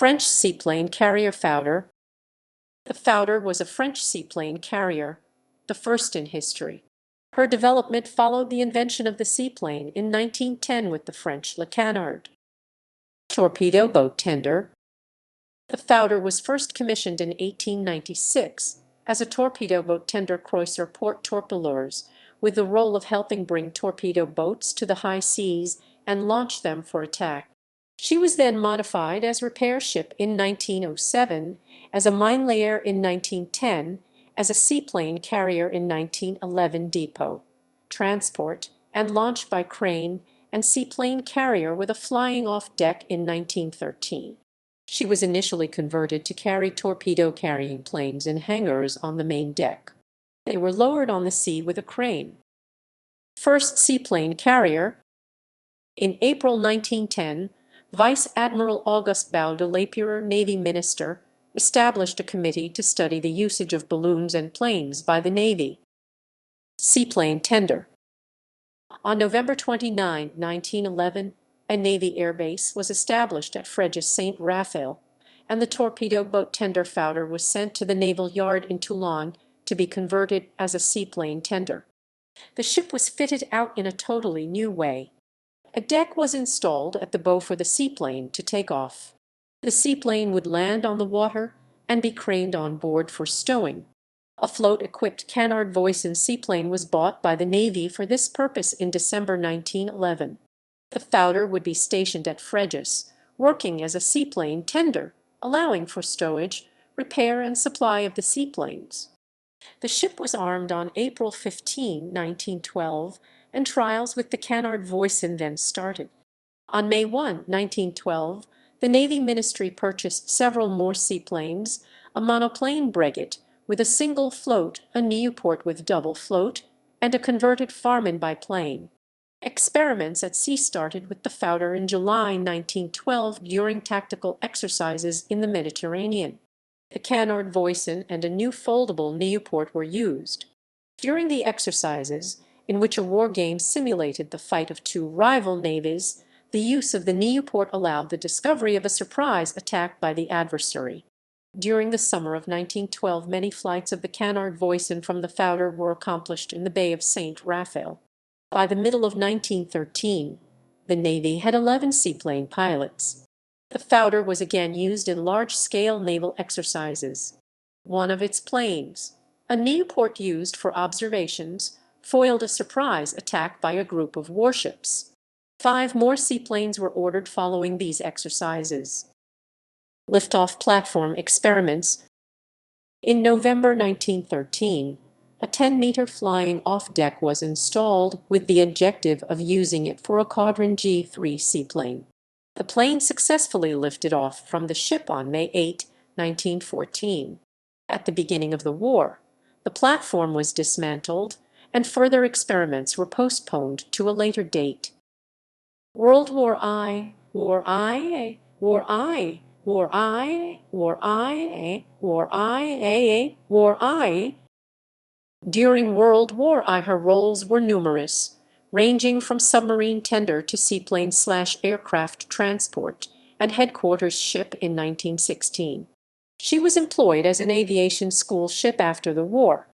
French seaplane carrier Foudre. The Foudre was a French seaplane carrier, the first in history. Her development followed the invention of the seaplane in 1910 with the French Le Canard. Torpedo boat tender. The Foudre was first commissioned in 1896 as a torpedo boat tender cruiser port torpilleurs, with the role of helping bring torpedo boats to the high seas and launch them for attack. She was then modified as repair ship in 1907, as a mine layer in 1910, as a seaplane carrier in 1911, depot, transport, and launch by crane, and seaplane carrier with a flying-off deck in 1913. She was initially converted to carry torpedo-carrying planes in hangars on the main deck. They were lowered on the sea with a crane. First seaplane carrier. In April 1910, Vice Admiral Auguste Foudre, Navy Minister, established a committee to study the usage of balloons and planes by the Navy. Seaplane tender. On November 29, 1911, a Navy air base was established at Fréjus St. Raphael, and the torpedo boat tender Foudre was sent to the Naval Yard in Toulon to be converted as a seaplane tender. The ship was fitted out in a totally new way. A deck was installed at the bow for the seaplane to take off. The seaplane would land on the water and be craned on board for stowing. A float-equipped Canard Voisin seaplane was bought by the Navy for this purpose in December 1911. The Foudre would be stationed at Fréjus, working as a seaplane tender, allowing for stowage, repair, and supply of the seaplanes. The ship was armed on April 15, 1912, and trials with the Canard Voisin then started. On May 1, 1912, the Navy Ministry purchased several more seaplanes, a monoplane Breguet with a single float, a Nieuport with double float, and a converted Farman biplane. Experiments at sea started with the Foudre in July 1912 during tactical exercises in the Mediterranean. The Canard Voisin and a new foldable Nieuport were used. During the exercises, in which a war game simulated the fight of two rival navies, the use of the Nieuport allowed the discovery of a surprise attack by the adversary. During the summer of 1912, many flights of the Canard Voisin from the Foudre were accomplished in the Bay of St. Raphael. By the middle of 1913, the Navy had 11 seaplane pilots. The Foudre was again used in large-scale naval exercises. One of its planes, a Nieuport used for observations, foiled a surprise attack by a group of warships. 5 more seaplanes were ordered following these exercises. Liftoff platform experiments. In November 1913, a 10-meter flying off deck was installed with the objective of using it for a Caudron G3 seaplane. The plane successfully lifted off from the ship on May 8, 1914. At the beginning of the war, the platform was dismantled, and further experiments were postponed to a later date. World War I, War I, War I, War I, War I, War I, War I. During World War I, her roles were numerous, ranging from submarine tender to seaplane/aircraft transport and headquarters ship in 1916. She was employed as an aviation school ship after the war.